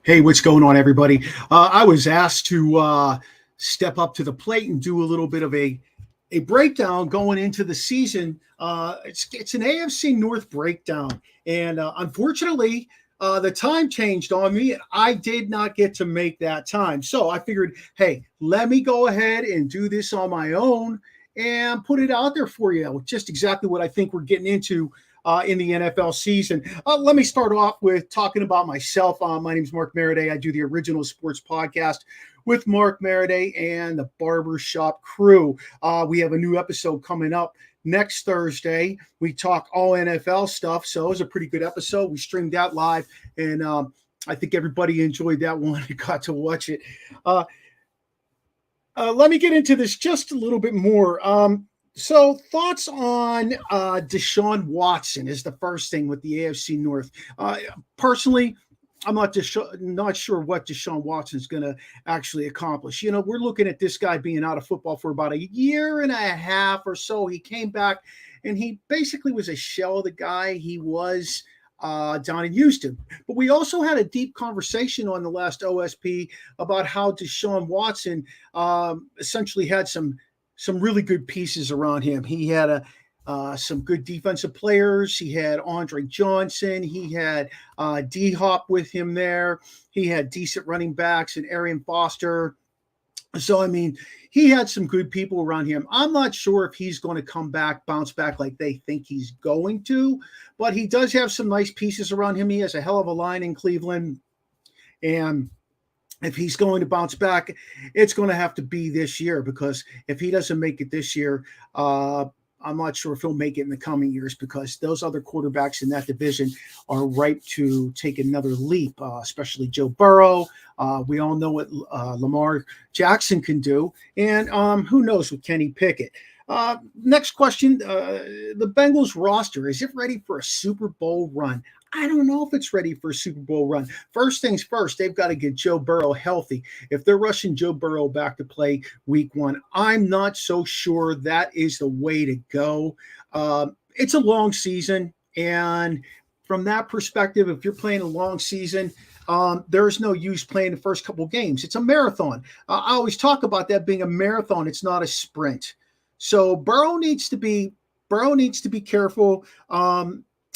Hey, what's going on, everybody? I was asked to step up to the plate and do a little bit of a breakdown going into the season. It's an AFC North breakdown, and unfortunately, the time changed on me, and I did not get to make that time. So I figured, hey, let me go ahead and do this on my own and put it out there for you. Just exactly what I think we're getting into in the NFL season. Let me start off with talking about myself. My name is Mark Maradei. I do the Original Sports Podcast with Mark Maradei and the Barbershop Crew. We have a new episode coming up next Thursday. We talk all NFL stuff, so it was a pretty good episode. We streamed that live, and I think everybody enjoyed that one and got to watch it. Let me get into this just a little bit more. So thoughts on Deshaun Watson is the first thing with the AFC North. Personally, I'm not sure what Deshaun Watson is going to actually accomplish. You know, we're looking at this guy being out of football for about a year and a half or so. He came back, and he basically was a shell of the guy he was down in Houston. But we also had a deep conversation on the last OSP about how Deshaun Watson essentially had some really good pieces around him. He had some good defensive players. He had Andre Johnson. He had D-Hop with him there. He had decent running backs and Arian Foster. So, I mean, he had some good people around him. I'm not sure if he's going to bounce back like they think he's going to, but he does have some nice pieces around him. He has a hell of a line in Cleveland, and if he's going to bounce back, it's going to have to be this year, because if he doesn't make it this year, I'm not sure if he'll make it in the coming years, because those other quarterbacks in that division are ripe to take another leap, especially Joe Burrow. We all know what Lamar Jackson can do, and who knows with Kenny Pickett. Next question, the Bengals roster, is it ready for a Super Bowl run? I don't know if it's ready for a Super Bowl run. First things first, they've got to get Joe Burrow healthy. If they're rushing Joe Burrow back to play week one, I'm not so sure that is the way to go. It's a long season, and from that perspective, if you're playing a long season, there's no use playing the first couple games. It's a marathon. I always talk about that being a marathon. It's not a sprint. So Burrow needs to be careful.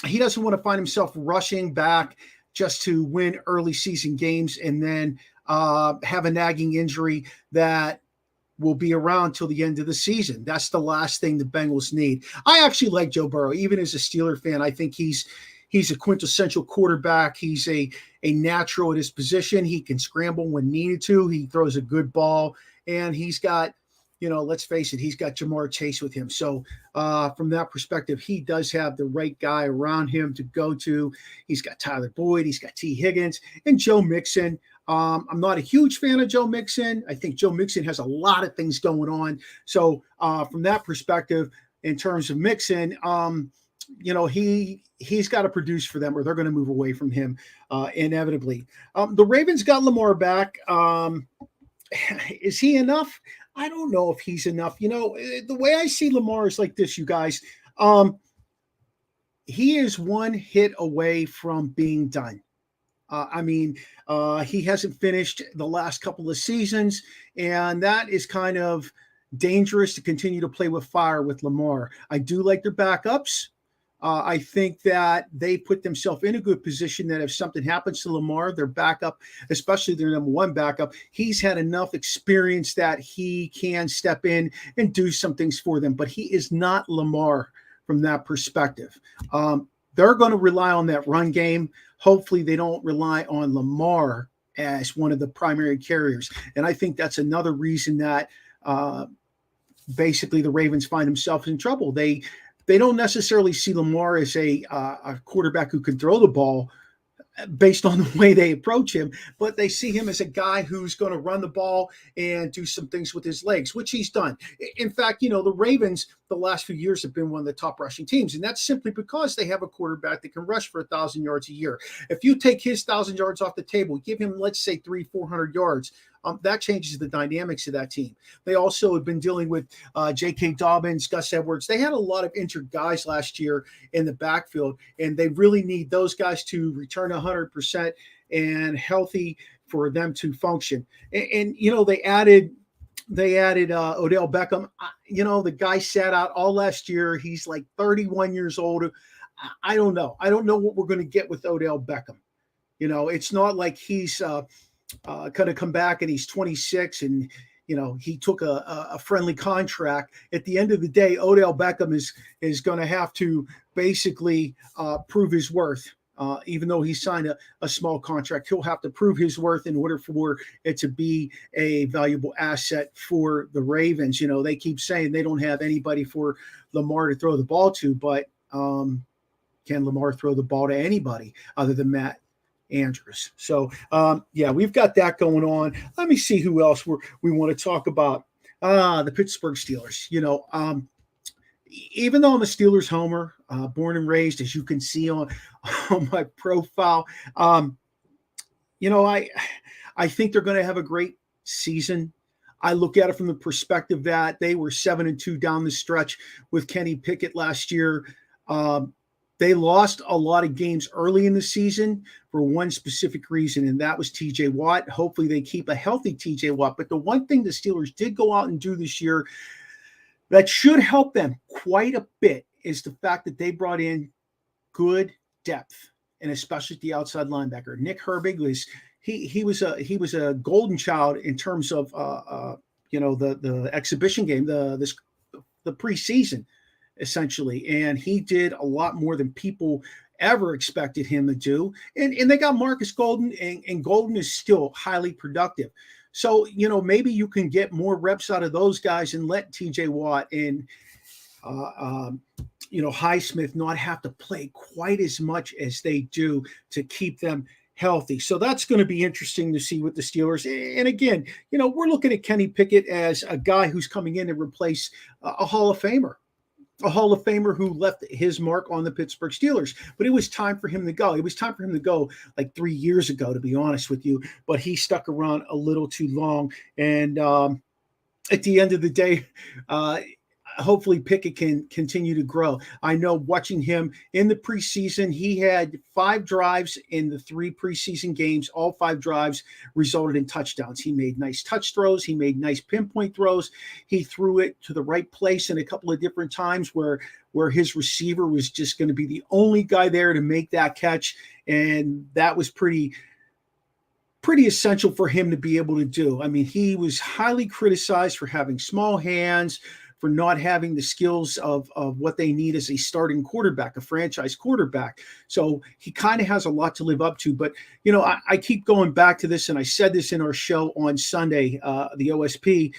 He doesn't want to find himself rushing back just to win early season games and then have a nagging injury that will be around till the end of the season. That's the last thing the Bengals need. I actually like Joe Burrow, even as a Steeler fan. I think he's a quintessential quarterback. He's a natural at his position. He can scramble when needed to. He throws a good ball, and he's got, let's face it, he's got Jamar Chase with him. So from that perspective, he does have the right guy around him to go to. He's got Tyler Boyd, he's got T. Higgins, and Joe Mixon. I'm not a huge fan of Joe Mixon. I think Joe Mixon has a lot of things going on. So from that perspective, in terms of Mixon, he's got to produce for them, or they're going to move away from him inevitably. The Ravens got Lamar back. Is he enough? I don't know if he's enough. The way I see Lamar is like this, you guys. He is one hit away from being done. He hasn't finished the last couple of seasons, and that is kind of dangerous to continue to play with fire with Lamar. I do like their backups. I think that they put themselves in a good position that if something happens to Lamar, their backup, especially their number one backup, he's had enough experience that he can step in and do some things for them. But he is not Lamar from that perspective. They're going to rely on that run game. Hopefully they don't rely on Lamar as one of the primary carriers. And I think that's another reason that basically the Ravens find themselves in trouble. They don't necessarily see Lamar as a quarterback who can throw the ball based on the way they approach him, but they see him as a guy who's going to run the ball and do some things with his legs, which he's done. In fact, the Ravens, the last few years have been one of the top rushing teams, and that's simply because they have a quarterback that can rush for 1,000 yards a year. If you take his 1,000 yards off the table, give him, let's say, 300-400 yards, that changes the dynamics of that team. They also have been dealing with J.K. Dobbins, Gus Edwards. They had a lot of injured guys last year in the backfield, and they really need those guys to return 100% and healthy for them to function. And they added Odell Beckham. The guy sat out all last year. He's like 31 years old. I don't know. I don't know what we're going to get with Odell Beckham. It's not like he's going to come back and he's 26 and he took a friendly contract. At the end of the day, Odell Beckham is going to have to basically prove his worth. Even though he signed a small contract, he'll have to prove his worth in order for it to be a valuable asset for the Ravens. They keep saying they don't have anybody for Lamar to throw the ball to, but can Lamar throw the ball to anybody other than Matt Andrews? So, we've got that going on. Let me see who else we want to talk about. The Pittsburgh Steelers. Even though I'm a Steelers homer, born and raised, as you can see on my profile, I think they're going to have a great season. I look at it from the perspective that they were 7-2 down the stretch with Kenny Pickett last year. They lost a lot of games early in the season for one specific reason, and that was TJ Watt. Hopefully they keep a healthy TJ Watt. But the one thing the Steelers did go out and do this year that should help them quite a bit is the fact that they brought in good depth, and especially the outside linebacker. Nick Herbig was a golden child in terms of the exhibition game, the preseason, essentially, and he did a lot more than people ever expected him to do. And they got Marcus Golden, and Golden is still highly productive. So, maybe you can get more reps out of those guys and let TJ Watt and, Highsmith not have to play quite as much as they do to keep them healthy. So that's going to be interesting to see with the Steelers. And again, we're looking at Kenny Pickett as a guy who's coming in to replace a Hall of Famer. A Hall of Famer who left his mark on the Pittsburgh Steelers. But it was time for him to go. It was time for him to go like 3 years ago, to be honest with you. But he stuck around a little too long. And at the end of the day, hopefully Pickett can continue to grow. I know watching him in the preseason, he had 5 drives in the 3 preseason games. All 5 drives resulted in touchdowns. He made nice touch throws. He made nice pinpoint throws. He threw it to the right place in a couple of different times where his receiver was just going to be the only guy there to make that catch. And that was pretty essential for him to be able to do. I mean, he was highly criticized for having small hands, for not having the skills of what they need as a starting quarterback, a franchise quarterback. So he kind of has a lot to live up to. But, I keep going back to this, and I said this in our show on Sunday, the OSP.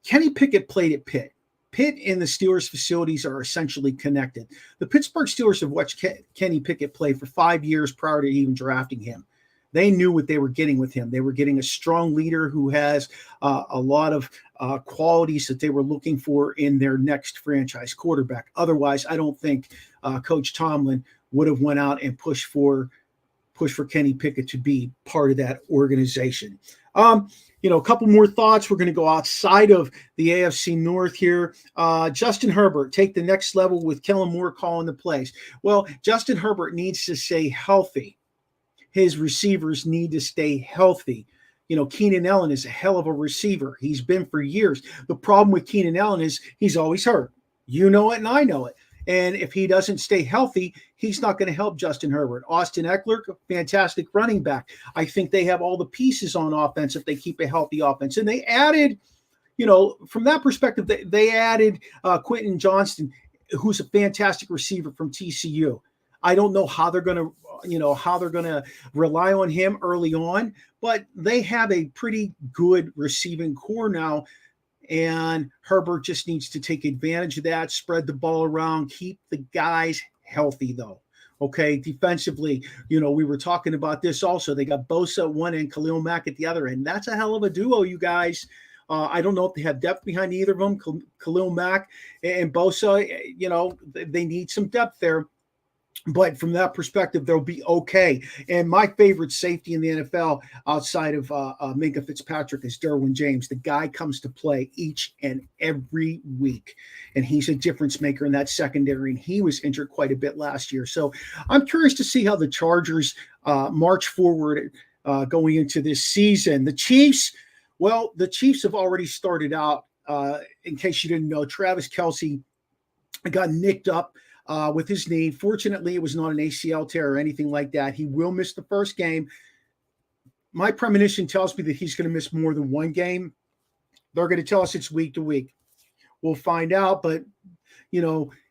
Kenny Pickett played at Pitt. Pitt and the Steelers facilities are essentially connected. The Pittsburgh Steelers have watched Kenny Pickett play for 5 years prior to even drafting him. They knew what they were getting with him. They were getting a strong leader who has a lot of qualities that they were looking for in their next franchise quarterback. Otherwise, I don't think Coach Tomlin would have went out and pushed for Kenny Pickett to be part of that organization. A couple more thoughts. We're going to go outside of the AFC North here. Justin Herbert, take the next level with Kellen Moore calling the plays. Well, Justin Herbert needs to stay healthy. His receivers need to stay healthy. Keenan Allen is a hell of a receiver. He's been for years. The problem with Keenan Allen is he's always hurt. You know it, and I know it. And if he doesn't stay healthy, he's not going to help Justin Herbert. Austin Eckler, fantastic running back. I think they have all the pieces on offense if they keep a healthy offense. And they added, from that perspective, they added Quentin Johnston, who's a fantastic receiver from TCU. I don't know how they're going to rely on him early on, but they have a pretty good receiving core now. And Herbert just needs to take advantage of that, spread the ball around, keep the guys healthy, though. Okay, defensively, we were talking about this also. They got Bosa at one end, Khalil Mack at the other end. That's a hell of a duo, you guys. I don't know if they have depth behind either of them. Khalil Mack and Bosa, they need some depth there. But from that perspective, they'll be okay. And my favorite safety in the NFL outside of Minka Fitzpatrick is Derwin James. The guy comes to play each and every week, and he's a difference maker in that secondary. And he was injured quite a bit last year. So I'm curious to see how the Chargers march forward going into this season. The Chiefs have already started out. In case you didn't know, Travis Kelce got nicked up with his knee. Fortunately, it was not an ACL tear or anything like that. He will miss the first game. My premonition tells me that he's going to miss more than one game. They're going to tell us it's week to week. We'll find out. But,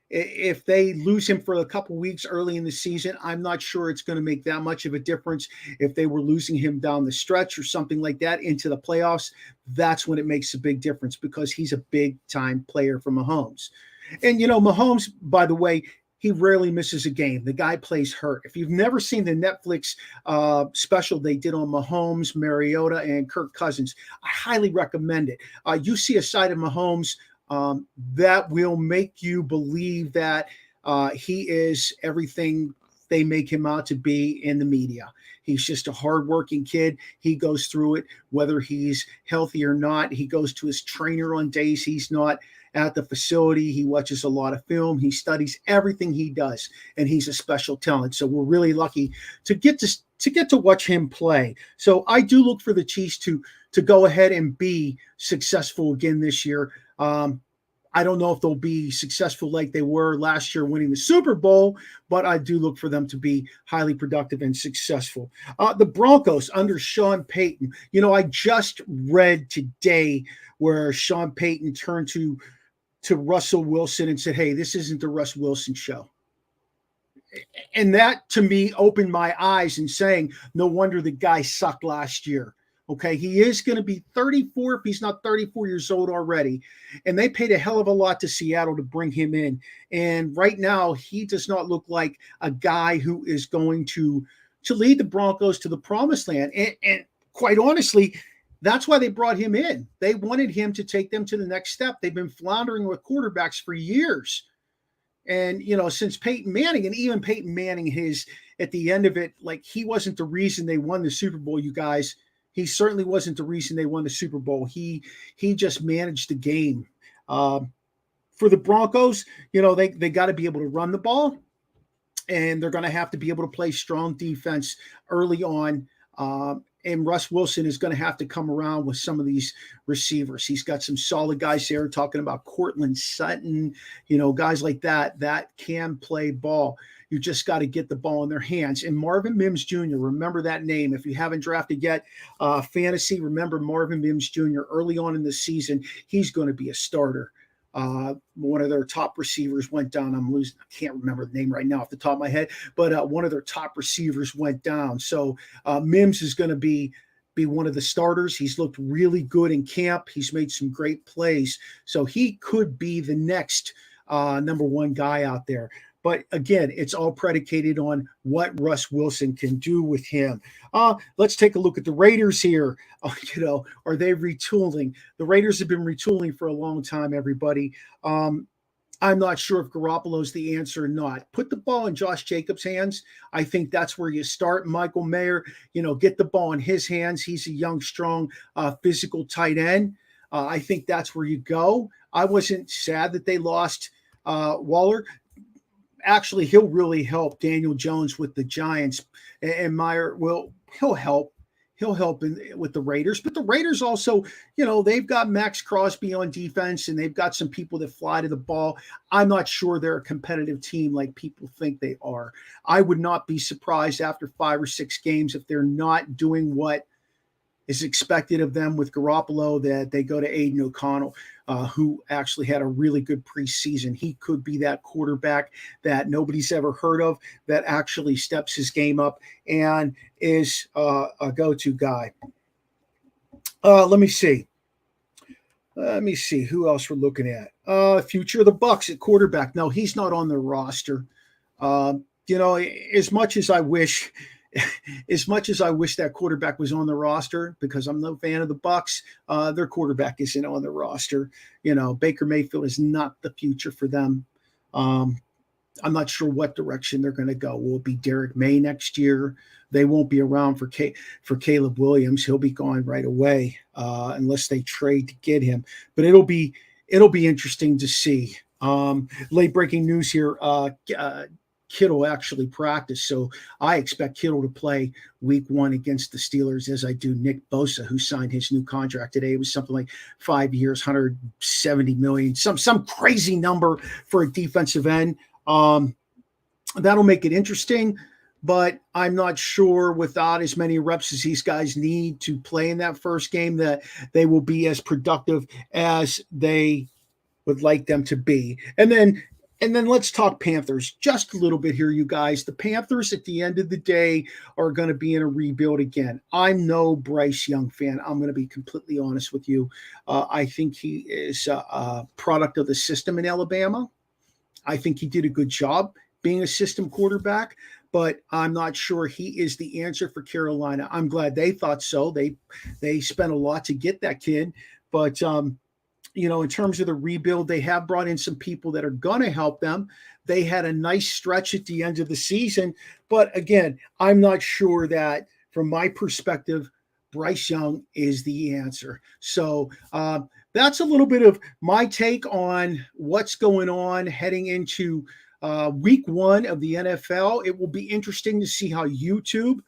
if they lose him for a couple weeks early in the season, I'm not sure it's going to make that much of a difference. If they were losing him down the stretch or something like that into the playoffs, that's when it makes a big difference because he's a big-time player for Mahomes. And, Mahomes, by the way, he rarely misses a game. The guy plays hurt. If you've never seen the Netflix special they did on Mahomes, Mariota, and Kirk Cousins, I highly recommend it. You see a side of Mahomes that will make you believe that he is everything they make him out to be in the media. He's just a hardworking kid. He goes through it, whether he's healthy or not. He goes to his trainer on days he's not at the facility. He watches a lot of film. He studies everything he does, and he's a special talent. So we're really lucky to get to watch him play. So I do look for the Chiefs to go ahead and be successful again this year. I don't know if they'll be successful like they were last year winning the Super Bowl, but I do look for them to be highly productive and successful. The Broncos under Sean Payton. I just read today where Sean Payton turned to Russell Wilson and said, hey, this isn't the Russ Wilson show. And that, to me, opened my eyes and saying, no wonder the guy sucked last year. Okay, he is going to be 34 if he's not 34 years old already. And they paid a hell of a lot to Seattle to bring him in. And right now, he does not look like a guy who is going to lead the Broncos to the promised land. And quite honestly, that's why they brought him in. They wanted him to take them to the next step. They've been floundering with quarterbacks for years. And, since Peyton Manning, and even Peyton Manning, at the end of it, like, he wasn't the reason they won the Super Bowl, you guys. He certainly wasn't the reason they won the Super Bowl. He just managed the game. For the Broncos, they got to be able to run the ball, and they're going to have to be able to play strong defense early on. And Russ Wilson is going to have to come around with some of these receivers. He's got some solid guys there, talking about Cortland Sutton, guys like that can play ball. You just got to get the ball in their hands. And Marvin Mims Jr., remember that name. If you haven't drafted yet, fantasy, remember Marvin Mims Jr. Early on in the season, he's going to be a starter. One of their top receivers went down. I can't remember the name right now off the top of my head, but one of their top receivers went down. So Mims is going to be one of the starters. He's looked really good in camp. He's made some great plays. So he could be the next number one guy out there. But again, it's all predicated on what Russ Wilson can do with him. Let's take a look at the Raiders here. Are they retooling? The Raiders have been retooling for a long time, everybody. I'm not sure if Garoppolo's the answer or not. Put the ball in Josh Jacobs' hands. I think that's where you start. Michael Mayer, get the ball in his hands. He's a young, strong, physical tight end. I think that's where you go. I wasn't sad that they lost Waller. Actually, he'll really help Daniel Jones with the Giants, and Meyer he'll help with the Raiders. But the Raiders also, they've got Max Crosby on defense, and they've got some people that fly to the ball. I'm not sure they're a competitive team like people think they are. I would not be surprised after 5 or 6 games if they're not doing what is expected of them with Garoppolo, that they go to Aiden O'Connell, who actually had a really good preseason. He could be that quarterback that nobody's ever heard of, that actually steps his game up and is a go-to guy. Let me see who else we're looking at. Future of the Bucs at quarterback. No, he's not on the roster. As much as I wish as much as I wish that quarterback was on the roster, because I'm no fan of the Bucks, their quarterback isn't on the roster. Baker Mayfield is not the future for them. I'm not sure what direction they're going to go. Will it be Derek May next year? They won't be around for Caleb Williams. He'll be gone right away unless they trade to get him. But it'll be interesting to see. Late breaking news here. Kittle actually practiced, so I expect Kittle to play week 1 against the Steelers, as I do Nick Bosa, who signed his new contract today. It was something like 5 years, $170 million, some crazy number for a defensive end. That'll make it interesting, but I'm not sure without as many reps as these guys need to play in that first game that they will be as productive as they would like them to be. And then let's talk Panthers just a little bit here, you guys. The Panthers at the end of the day are going to be in a rebuild again. I'm no Bryce Young fan. I'm going to be completely honest with you. I think he is a product of the system in Alabama. I think he did a good job being a system quarterback, but I'm not sure he is the answer for Carolina. I'm glad they thought so. They spent a lot to get that kid, but in terms of the rebuild, they have brought in some people that are going to help them. They had a nice stretch at the end of the season, but again, I'm not sure that from my perspective, Bryce Young is the answer. So that's a little bit of my take on what's going on heading into week 1 of the NFL. It will be interesting to see how YouTube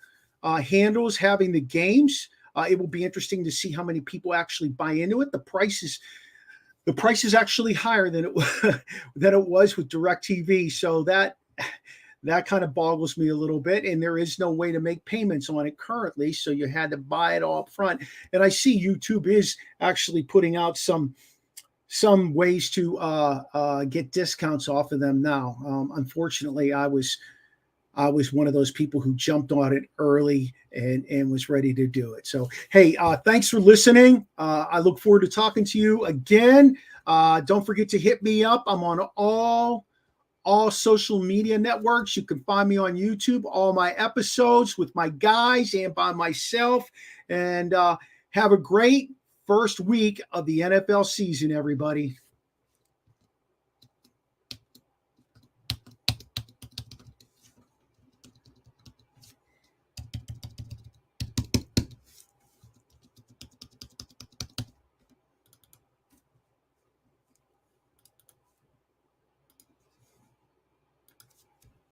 handles having the games. It will be interesting to see how many people actually buy into it. The price is actually higher than it was with DirecTV. So that kind of boggles me a little bit, and there is no way to make payments on it currently, so you had to buy it all up front. And I see YouTube is actually putting out some ways to get discounts off of them now. Unfortunately, I was one of those people who jumped on it early and was ready to do it. So, hey, thanks for listening. I look forward to talking to you again. Don't forget to hit me up. I'm on all social media networks. You can find me on YouTube, all my episodes with my guys and by myself. And have a great first week of the NFL season, everybody.